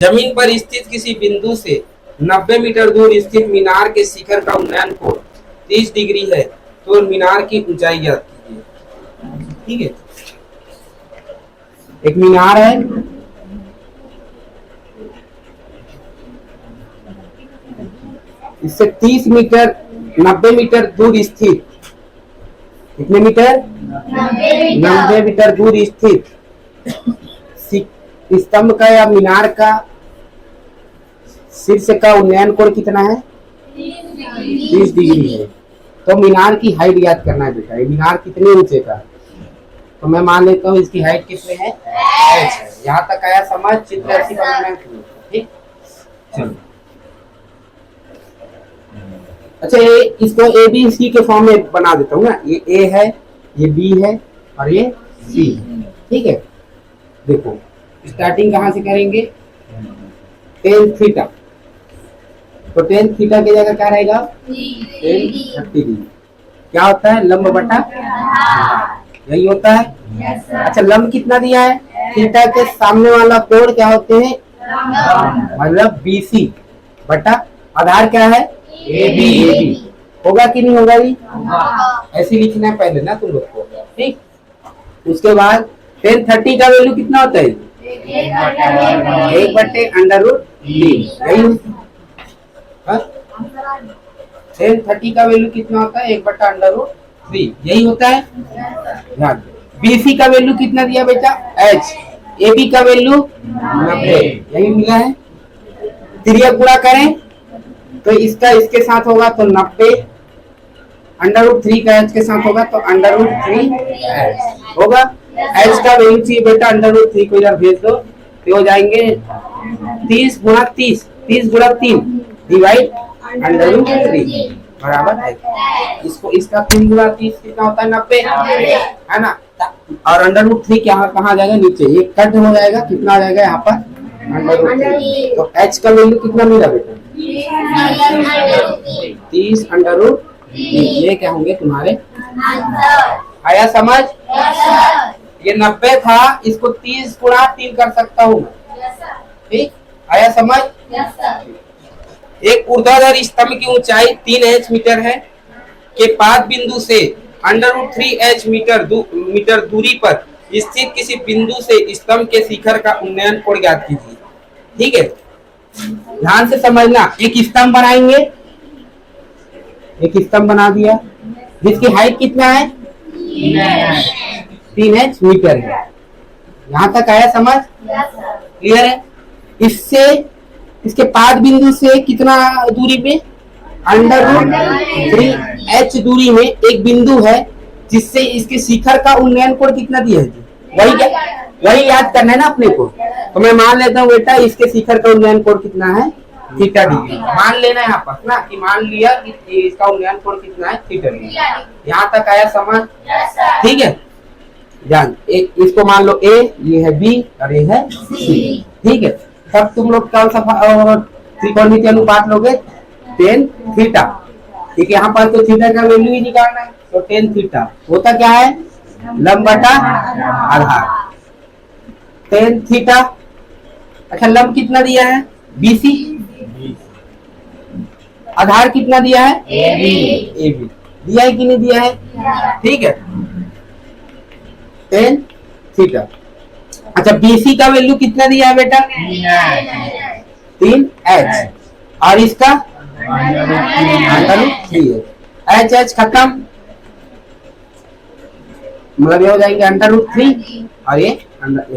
जमीन पर स्थित किसी बिंदु से 90 मीटर दूर स्थित मीनार के शिखर का उन्नयन कोण 30 डिग्री है, तो मीनार की ऊंचाई ज्ञात कीजिए। ठीक है, एक मीनार है, इससे 30 मीटर 90 मीटर दूर स्थित, कितने मीटर? 90 मीटर दूर स्थित स्तंभ का या मीनार का शीर्ष का उन्नयन कोण कितना है? 30 डिग्री है। तो मीनार की हाइट ज्ञात करना है बेटा। ये मीनार कितने ऊंचे का? तो मैं मान लेता हूँ इसकी हाइट कितने है? h है। यहाँ तक आया समझ? चित्र ऐसी बनाना है। ठीक, चलो। अच्छा, इसको ए बी सी के फॉर्म में बना देता हूँ ना। ये ए है, ये बी है और ये सी है। ठीक है, देखो स्टार्टिंग कहाँ से करेंगे? Tan theta. तो टेन थीटा की जगह क्या रहेगा? 30 डिग्री। क्या होता है? लंब बटा यही होता है। अच्छा, लंब कितना दिया है? थीटा के सामने वाला कोण क्या होते हैं? मतलब BC बटा आधार क्या है? AB। होगा कि नहीं होगा? ये ऐसे लिखना है पहले ना तुम लोग को। ठीक, उसके बाद 1030 का वैल्यू कितना होता है? 1/√3। यही 1030 का वैल्यू कितना होता है? 1/√3। यही होता है। ध्यान, BC का वैल्यू कितना दिया बेटा? H। AB का वैल्यू 90। यही मिला है। त्रिज्या पूरा करें तो इसका इसके साथ होगा तो 90, √3 का H के साथ होगा तो √3H होगा। H का वैल्यू चाहिए बेटा √3 को इधर भेज दो तो हो जाएंगे 30 गुणा 30, 30 गुणा 3 डिवाइड √3 बराबर है। इसको इसका 3 गुणा 30 कितना होता है? 90 है ना। और √3 क्या कहाँ जाएगा? नीचे। ये कट हो जाएगा, कितना आ जाएगा यहाँ पर? √3। तो H का वैल्यू कितना मिला बेटा? 30 √3। ये क्या होंगे तुम्हारे? आया समझ? ये 90 था, इसको 30 गुणा 3 कर सकता हूँ। ठीक, आया समझ? एक ऊर्ध्वाधर स्तंभ की ऊंचाई 3h मीटर है के पाद बिंदु से √3h मीटर दूरी पर स्थित किसी बिंदु से स्तंभ के शिखर का उन्नयन कोण ज्ञात कीजिए। ठीक है, ध्यान से समझना। एक स्तंभ बनाएंगे, एक स्तंभ बना दिया जिसकी हाइट कितना है? 3h मीटर है। यहाँ तक आया समझ? क्लियर है? इससे इसके पाद बिंदु से कितना दूरी पे? √3h दूरी में एक बिंदु है जिससे इसके शिखर का उन्नयन कोण कितना दिया है? वही याद करना है ना अपने को। तो मैं मान लेता हूँ बेटा इसके शिखर का उन्नयन कोण कितना है? Theta degree. मान लेना यहाँ पर ना कि मान लिया कि इसका उन्नयन कोण कितना है? Theta degree. यहाँ तक आया समझ? ठीक है, ध्यान। एक इसको मान लो A, ये है B और ये है C। ठीक है, तब तुम लोग कौन सा त्रिकोणमितीय अनुपात लोगे? tan theta. ठीक है, यहाँ पर तो थीटा का वैल्यू ही निकालना है। तो tan थीटा होता क्या है? लंब बटा आधार। tan theta. अच्छा, लंब कितना दिया है? BC। आधार कितना दिया है? AB। दिया है कि नहीं दिया है? ठीक है, tan थीटा। अच्छा, BC का वैल्यू कितना दिया है बेटा? 3h और इसका √3h। H खत्म, मतलब ये हो जाएंगे √3 और ये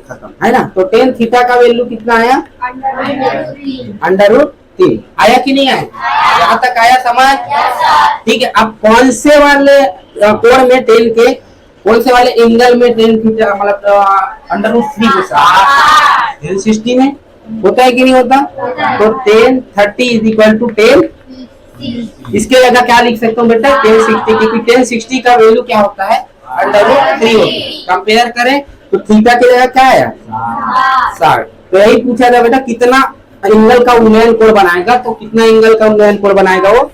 खत्म है ना। तो tan थीटा का वैल्यू कितना आया? √3। आया कि नहीं आया? यहाँ तक आया समझ? ठीक है, अब कौन से वाले कोण में tan के, कौन से वाले एंगल में tan थीटा मतलब √3 के साथ? tan 60 में होता है कि नहीं होता? तो tan 30 = tan। इसके जगह क्या लिख सकता हूँ बेटा? tan 60, क्योंकि tan 60 का वैल्यू क्या होता है? √3 होता है। कंपेयर करें तो थीटा की जगह क्या आया? 60। तो यही पूछा था बेटा कितना एंगल का उन्नयन कोण बनाएगा। तो कितना एंगल का उन्नयन कोण बनाएगा वो?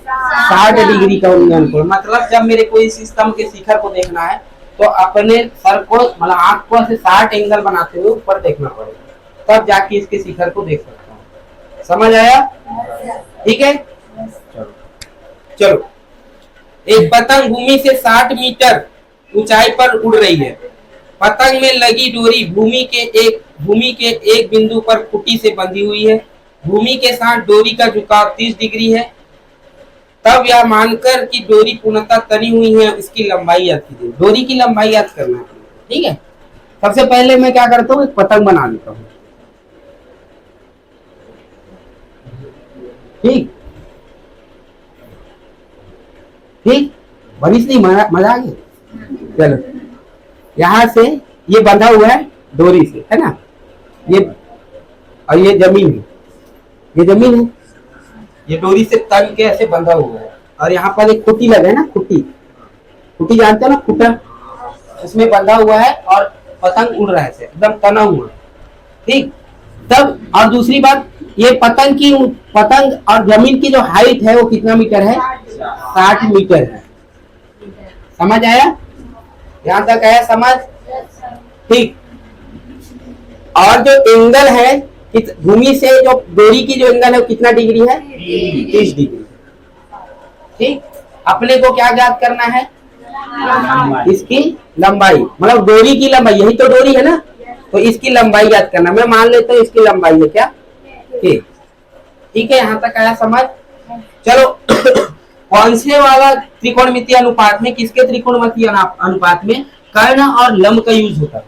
60 डिग्री का उन्नयन कोण। मतलब जब मेरे को इस स्तंभ के शिखर को देखना है तो अपने सर को मतलब आंख को से 60 एंगल बनाते हुए ऊपर देखना पड़ेगा, तब जाके इसके शिखर को देख सकता हूँ। समझ आया? ठीक है, चलो। एक पतंग भूमि से 60 मीटर ऊंचाई पर उड़ रही है। पतंग में लगी डोरी भूमि के एक बिंदु पर खूंटी से बंधी हुई है। भूमि के साथ डोरी का झुकाव 30 डिग्री है। तब यह मानकर कि डोरी पूर्णतः तनी हुई है, इसकी लंबाई याद कीजिए। डोरी की लंबाई याद करना है, ठीक है। सबसे पहले मैं क्या करता हूँ, एक पतंग बना लेता हूँ, ठीक ठीक। बनिश नहीं, मजा आ गया। चलो, यहां से ये बंधा हुआ है डोरी से, है ना, ये, और ये जमीन है, ये जमीन है, ये डोरी से तंग के ऐसे बंधा हुआ है। और यहाँ पर एक खूंटी लगा है ना, खूंटी, खूंटी जानते हो ना, खूंटा, उसमें बंधा हुआ है और पतंग उड़ रहा है, एकदम तना हुआ, ठीक। तब और दूसरी बात, ये पतंग और जमीन की जो हाइट है वो कितना मीटर है? 60 मीटर है। समझ आया? यहां तक आया समझ? ठीक। और जो एंगल है भूमि से जो डोरी की जो एंगल है वो कितना डिग्री है? 30 डिग्री, ठीक। अपने को क्या ज्ञात करना है? इसकी लंबाई, मतलब डोरी की लंबाई, यही तो डोरी है ना, तो इसकी लंबाई याद करना। मैं मान लेता हूँ इसकी लंबाई है क्या? ठीक है, यहाँ तक आया समझ? चलो, कौन से वाला त्रिकोणमितीय अनुपात में, किसके त्रिकोणमितीय अनुपात में कर्ण और लंब का यूज होता है?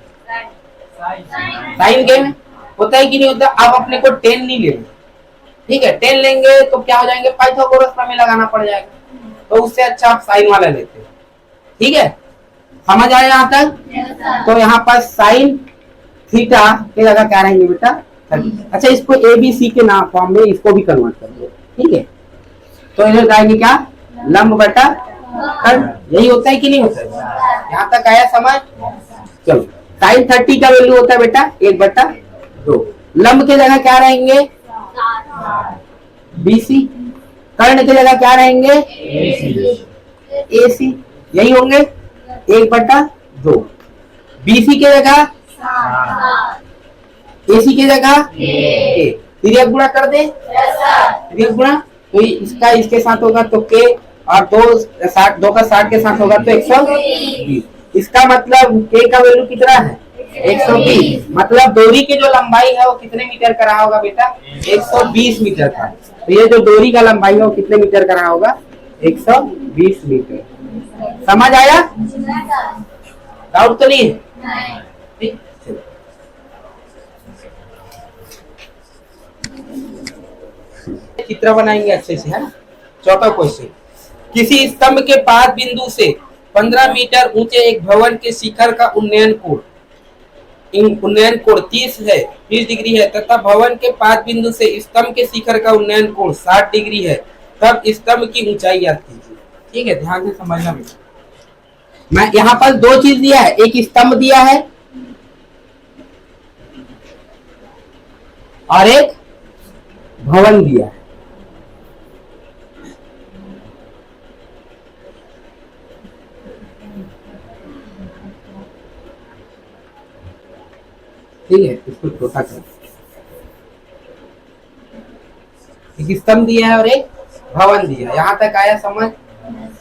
साइन के में होता है कि नहीं होता? अब अपने को 10 नहीं लेंगे, ठीक है। 10 लेंगे तो क्या हो जाएंगे, पाइथागोरस प्रमेय लगाना पड़ जाएगा, तो उससे अच्छा आप साइन वाला लेते हैं, ठीक है। समझ आया यहाँ तक? तो यहाँ पर साइन थीटा की जगह क्या रहेंगे बेटा? 30। अच्छा, इसको ए बी सी के नाम फॉर्म में इसको भी कन्वर्ट कर दो, ठीक है। तो इधर जाएंगे क्या? लंब बटा कर्ण, यही होता है कि नहीं होता है? यहाँ तक आया समझ? चलो, साइन 30 का वैल्यू होता है बेटा 1/2। लंब के जगह क्या रहेंगे? बीसी। कर्ण की जगह क्या रहेंगे? एसी, यही होंगे 1/2। बीसी के जगह, एसी की जगह के, तिर्यक गुणा कर दे, तिर्यक गुणा, तो इसका इसके साथ होगा तो के, और 2 का 60 के साथ होगा तो 120। इसका मतलब के का वैल्यू कितना है? 120। मतलब डोरी की जो लंबाई है वो कितने मीटर का रहा होगा बेटा? 120 मीटर का। तो ये जो डोरी का लंबाई है वो कितने मीटर का रहा होगा? 120 मीटर। समझ आया? डाउट तो नहीं है? ठीक, चित्र बनाएंगे अच्छे से, है ना। चौथा क्वेश्चन, किसी स्तंभ के पाद बिंदु से 15 मीटर ऊंचे एक भवन के शिखर का उन्नयन कोण 30 डिग्री है तथा भवन के पाद बिंदु से स्तंभ के शिखर का उन्नयन कोण 60 डिग्री है, तब स्तंभ की ऊंचाई याद कीजिए। ठीक है, ध्यान से समझना। मैं यहाँ पर 2 चीज दिया है, एक स्तंभ दिया है और एक भवन दिया है। ठीक है, इसको छोटा कर, एक स्तंभ दिया है और एक भवन दिया है। यहां तक आया समझ?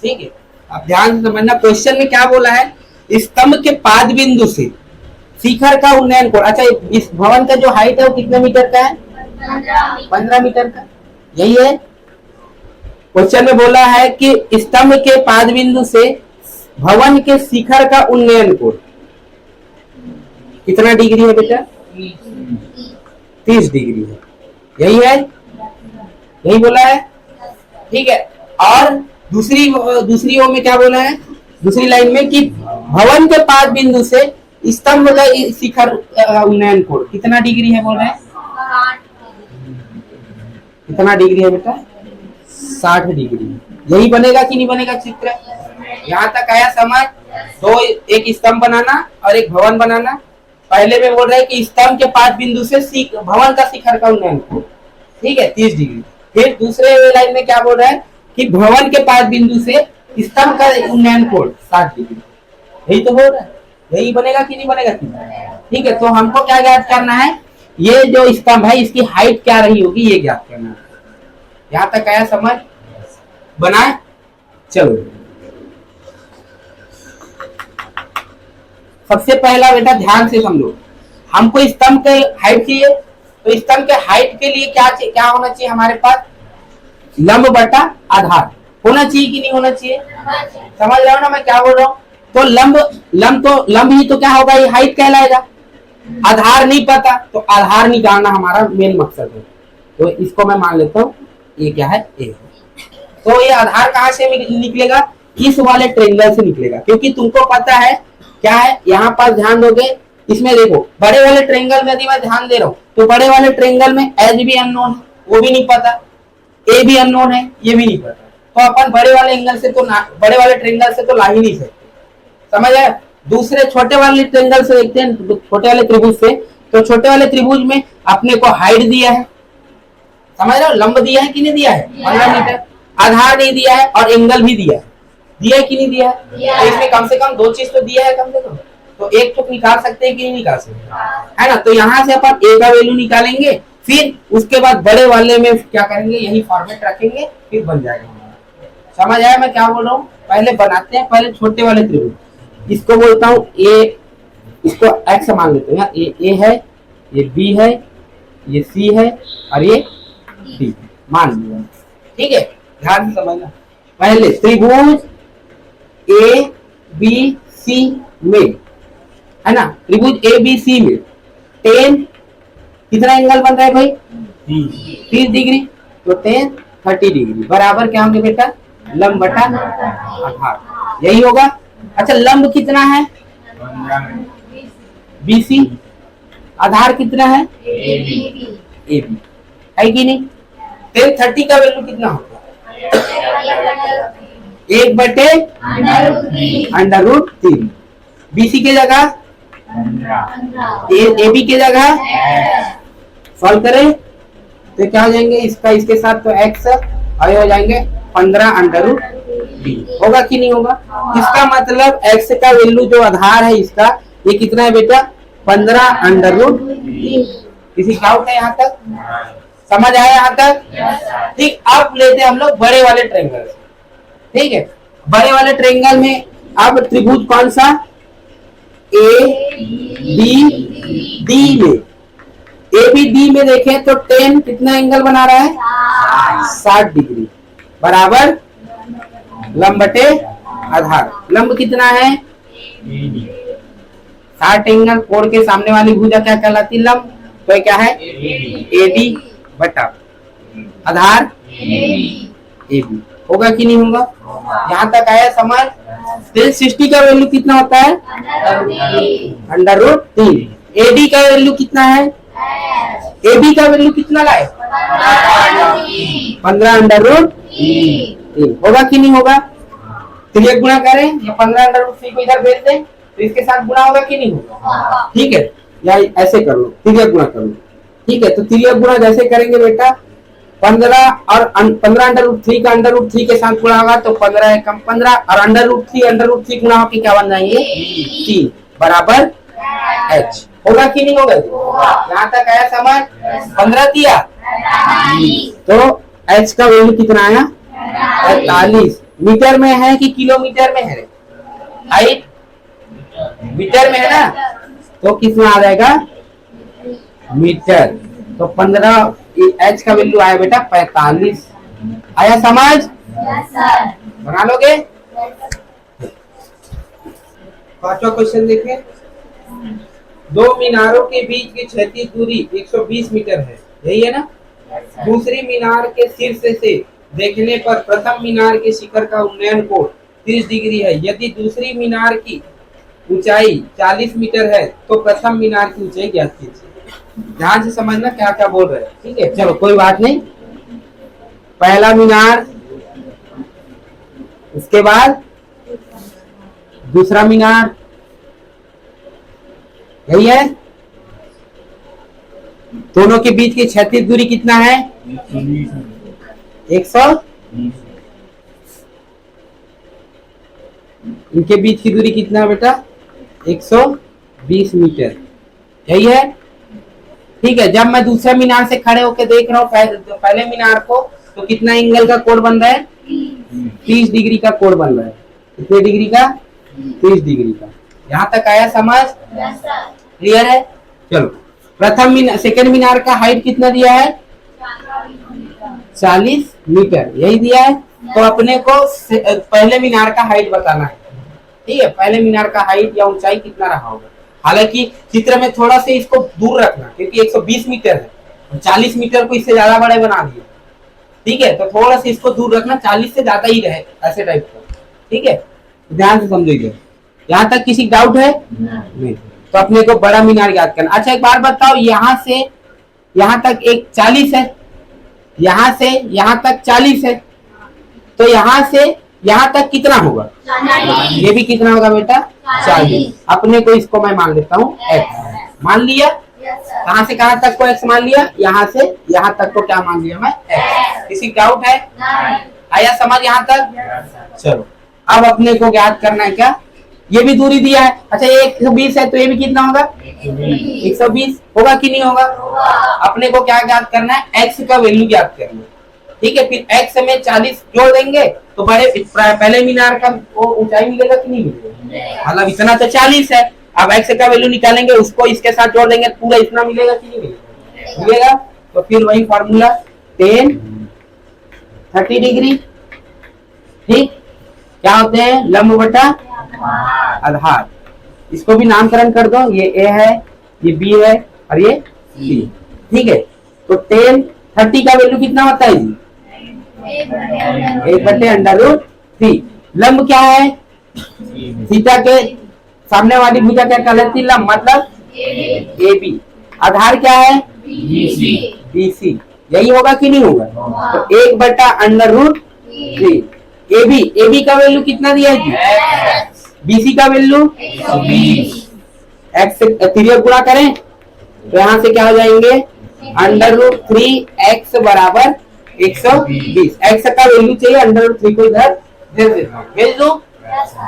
ठीक है, अब ध्यान से समझना। क्वेश्चन में क्या बोला है? स्तंभ के पाद बिंदु से शिखर का उन्नयन कोण। अच्छा, इस भवन का जो हाइट है वो कितने मीटर का है? 15 मीटर का, यही है। क्वेश्चन में बोला है कि स्तंभ के पाद बिंदु से भवन के शिखर का उन्नयन कोण कितना डिग्री है बेटा? 30 डिग्री है, यही है, यही बोला है। ठीक है, और दूसरी ओर में क्या बोला है? दूसरी लाइन में कि भवन के पाद बिंदु से स्तंभ का शिखर उन्नयन कोण कितना डिग्री है बोल रहे हैं? कितना डिग्री है बेटा? 60 डिग्री। यही बनेगा कि नहीं बनेगा चित्र? यहाँ तक आया समझ? दो, एक स्तंभ बनाना और एक भवन बनाना। पहले में बोल रहे हैं कि स्तंभ के पाद बिंदु से भवन का शिखर का उन्नयन कोण, ठीक है, 30 डिग्री। फिर दूसरे लाइन में क्या बोल रहा है कि भवन के पाद बिंदु से स्तंभ का उन्नयन कोण 60 डिग्री। यही तो बोल रहा है, यही बनेगा कि नहीं बनेगा? ठीक है, तो हमको क्या ज्ञात करना है? ये जो स्तंभ है इसकी हाइट क्या रही होगी ये ज्ञात करना है। यहां तक आया समझ? बनाए? चलो सबसे पहला बेटा ध्यान से समझो, हमको स्तंभ के हाइट चाहिए, तो स्तंभ के हाइट के लिए क्या होना चाहिए हमारे पास? लंब बटा आधार होना चाहिए कि नहीं होना चाहिए? समझ रहे हो ना मैं क्या बोल रहा हूँ? तो लंब ही तो क्या होगा, ये हाइट कहलाएगा। आधार नहीं पता तो आधार निकालना हमारा मेन मकसद है, तो इसको मैं मान लेता हूँ ये क्या है, ए। तो ये आधार कहाँ से निकलेगा? इस वाले ट्रेंगल से निकलेगा, क्योंकि तुमको पता है क्या है, यहाँ पर ध्यान दोगे इसमें देखो, बड़े वाले ट्रेंगल में यदि मैं ध्यान दे रहा हूँ तो बड़े वाले ट्रेंगल में एच भी अननोन है, वो भी नहीं पता, ए भी अननोन है, ये भी नहीं पता, तो अपन बड़े वाले एंगल से तो बड़े वाले ट्रेंगल से तो ला ही नहीं सकते। समझ आया? दूसरे छोटे वाले ट्रेंगल से देखते हैं, छोटे वाले त्रिभुज से, तो छोटे वाले त्रिभुज में अपने को हाइट दिया है, समझ रहे हो, लंब दिया है कि नहीं दिया है 15 मीटर, आधार नहीं दिया है और एंगल भी दिया है कि नहीं दिया है? तो इसमें कम से कम दो चीज तो दिया है कम से कम, तो एक तो निकाल सकते हैं कि नहीं निकाल सकते, है ना? तो यहाँ से अपन ए का वैल्यू निकालेंगे, फिर उसके बाद बड़े वाले में क्या करेंगे, यही फॉर्मेट रखेंगे, फिर बन जाएगा। समझ आया मैं क्या बोल रहा हूँ? पहले बनाते हैं, पहले छोटे वाले त्रिभुज, इसको बोलता हूँ ए, इसको एक्स मान लेते हैं, ये है, ये बी है, ये सी है और ये डी मान लिया, ठीक है? ध्यान से समझना, पहले त्रिभुज ए बी सी में, है ना, त्रिभुज ए बी सी में 10 कितना एंगल बन रहा है भाई? 30 डिग्री, तो 10 30 डिग्री बराबर क्या होंगे बेटा? लंब बटा आधार, यही होगा। अच्छा लंब कितना है? बीसी, आधार कितना है? ए बी, है कि नहीं? 10 30 का वैल्यू कितना होगा? 1/√3, बीसी के जगह ए बी के जगह सॉल्व करें तो क्या हो जाएंगे, इसका इसके साथ तो x और हो जाएंगे 15√3, होगा कि नहीं होगा? इसका मतलब x का वैल्यू जो आधार है इसका, ये कितना है बेटा? 15√3। किसी डाउट है यहाँ तक? समझ आया यहाँ तक? ठीक, अब लेते हैं हम लोग बड़े वाले ट्रायंगल, ठीक है? बड़े वाले ट्रायंगल में अब त्रिभुज कौन सा? ए बी डी में, ए बी डी में देखें तो 10 कितना एंगल बना रहा है? 60 डिग्री बराबर लंब बटे आधार। लंब कितना है? 60 एंगल कोण के सामने वाली भुजा क्या कहलाती है? लंब। तो क्या है? ए बी बटा आधार ए बी, होगा कि नहीं होगा? यहाँ तक आया समझ? 60 का वैल्यू कितना होता है? √3। ए डी का वैल्यू कितना है? ए बी का वैल्यू कितना लाए? 15√3, होगा कि नहीं होगा? तिर्यक गुणा करें या 15√3 को इधर भेज दें तो इसके साथ गुणा होगा कि नहीं होगा? ठीक है, या ऐसे कर लो, तिर्यक गुणा कर लो, ठीक है? तो तिर्यक गुणा जैसे करेंगे बेटा, 15 और 15√3 का √3 के साथ गुणा होगा तो 15 कम 15 और √3 गुणा होकर क्या बन जाएंगे? 3 बराबर h, होगा कि नहीं होगा? यहाँ तक आया समझ? 15 दिया तो h का वैल्यू कितना आया? 45। मीटर में है कि किलोमीटर में है? हाइट मीटर में है ना, तो कितना आ जाएगा? मीटर। तो 15 h का वैल्यू आया बेटा 45। आया समझ? बना लोगे? पांचवा क्वेश्चन देखें। दो मीनारों के बीच की क्षैतिज दूरी 120 मीटर है, यही है ना? दूसरी मीनार के शीर्ष से देखने पर प्रथम मीनार के शिखर का उन्नयन कोण 30 डिग्री है। यदि दूसरी मीनार की ऊंचाई 40 मीटर है तो प्रथम मीनार की ऊंचाई ज्ञात कीजिए। ध्यान से समझना क्या क्या बोल रहे हैं, ठीक है? चलो कोई बात नहीं। पहला मीनार, उसके बाद दूसरा मीनार, यही है। दोनों के बीच की क्षैतिज दूरी कितना है? 100। इनके बीच की दूरी कितना है बेटा? 120 मीटर, यही है। ठीक है, जब मैं दूसरे मीनार से खड़े होकर देख रहा हूँ पहले मीनार को, तो कितना एंगल का कोण बन रहा है? 30 डिग्री का कोण बन रहा है। कितने डिग्री का? 30 डिग्री का। यहाँ तक आया समझ? क्लियर है? चलो, प्रथम मीनार, सेकेंड मीनार का हाइट कितना दिया है? 40 मीटर, यही दिया है। तो अपने को पहले मीनार का हाइट बताना है। ठीक है, पहले मीनार का हाइट या ऊंचाई कितना रहा होगा। हालांकि चित्र में थोड़ा से इसको दूर रखना, क्योंकि 120 मीटर है, 40 मीटर को इससे ज्यादा बड़े बना दिया। ठीक है, तो थोड़ा सा इसको दूर रखना, 40 से ज्यादा ही रहे, ऐसे टाइप का। ठीक है, ध्यान से समझिए। यहाँ तक किसी डाउट है? नहीं। तो अपने को बड़ा मीनार याद करना। अच्छा, एक बार बताओ, यहाँ से यहाँ तक एक 40 है, यहाँ से यहाँ तक 40 है, तो यहाँ से यहाँ तक कितना होगा? ये भी कितना होगा बेटा? 40। अपने को इसको मैं मान लेता हूँ x। मान लिया? कहाँ से कहाँ तक को x मान लिया? यहाँ से यहाँ तक को क्या मान लिया मैं? x। किसी डाउट है? आया समझ यहाँ तक? चलो, अब अपने को याद करना है क्या? ये भी दूरी दिया है। अच्छा, ये 120 है, तो ये भी कितना होगा? 120 होगा कि नहीं होगा? अपने को क्या याद करना है? x का वैल्यू याद करना है। ठीक है, फिर x में 40 जोड़ देंगे तो बड़े पहले मीनार का वो ऊंचाई मिलेगा कि नहीं मिलेगा? मतलब इतना तो 40 है, अब x का वैल्यू निकालेंगे, उसको इसके साथ जोड़ देंगे, पूरा इतना मिलेगा कि नहीं मिलेगा? मिलेगा। तो फिर वही फॉर्मूला, 10 30 डिग्री। ठीक, क्या होते हैं? लंब बटा आधार। इसको भी नामकरण कर दो, ये a है, ये b है और ये c। ठीक है, तो 10 30 का वैल्यू कितना होता है जी? 1/√3। लंब क्या है? थीटा के सामने वाली भुजा क्या कहलाती है? लंब, मतलब AB। आधार क्या है? BC। यही होगा कि नहीं होगा? तो 1/√3। AB का वैल्यू कितना दिया है जी? BC का वैल्यू 120। x से 3 गुणा करें तो यहाँ से क्या हो जाएंगे? √3x बराबर 120। x का वैल्यू चाहिए, √3 को इधर भेज दो।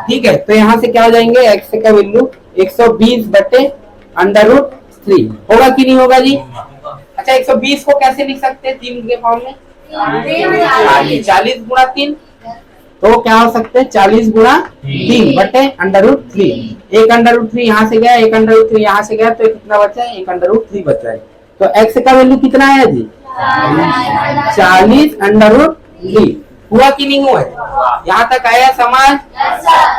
ठीक है, तो यहाँ से क्या हो जाएंगे? x का वैल्यू 120/√3 होगा कि नहीं होगा जी? अच्छा, 120 को कैसे लिख सकते हैं? 3 के फॉर्म में 40 गुणा 3, तो क्या हो सकते हैं? 40 गुणा 3/√3। एक √3 यहाँ से गया, एक √3 यहाँ से गया, तो कितना बचा है? 1/√3 बचा है। तो x का वैल्यू कितना है जी? 40/√3। हुआ कि नहीं हुआ? यहाँ तक आया समझ?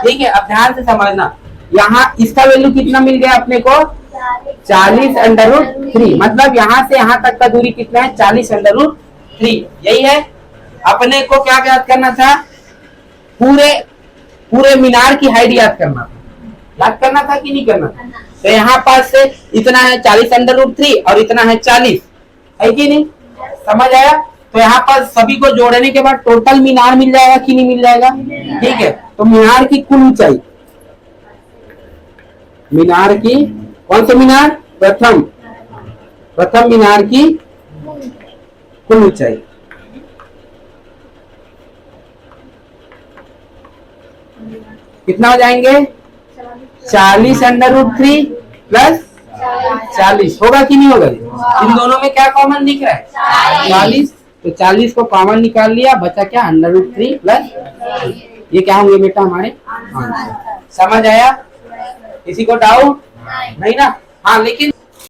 ठीक है, अब ध्यान से समझना। यहाँ इसका वैल्यू कितना मिल गया अपने को? 40/√3। मतलब यहाँ से यहाँ तक का दूरी कितना है? 40/√3। यही है। अपने को क्या याद करना था? पूरे मीनार की हाइट याद करना था कि नहीं करना था? तो यहाँ पास से इतना है 40/√3 और इतना है 40, है कि नहीं? समझ आया? तो यहाँ पर सभी को जोड़ने के बाद टोटल मीनार मिल जाएगा कि नहीं मिल जाएगा? ठीक है, तो मीनार की कुल ऊंचाई, मीनार की, कौन सा मीनार? प्रथम मीनार की कुल ऊंचाई कितना हो जाएंगे? 40/√3 प्लस 40 होगा कि नहीं होगा? इन दोनों में क्या कॉमन दिख रहा है? 40। तो 40 को कॉमन निकाल लिया, बचा क्या? √3 प्लस, ये क्या होंगे बेटा हमारे आंसर। समझ आया? किसी को डाउट नहीं ना? हाँ, लेकिन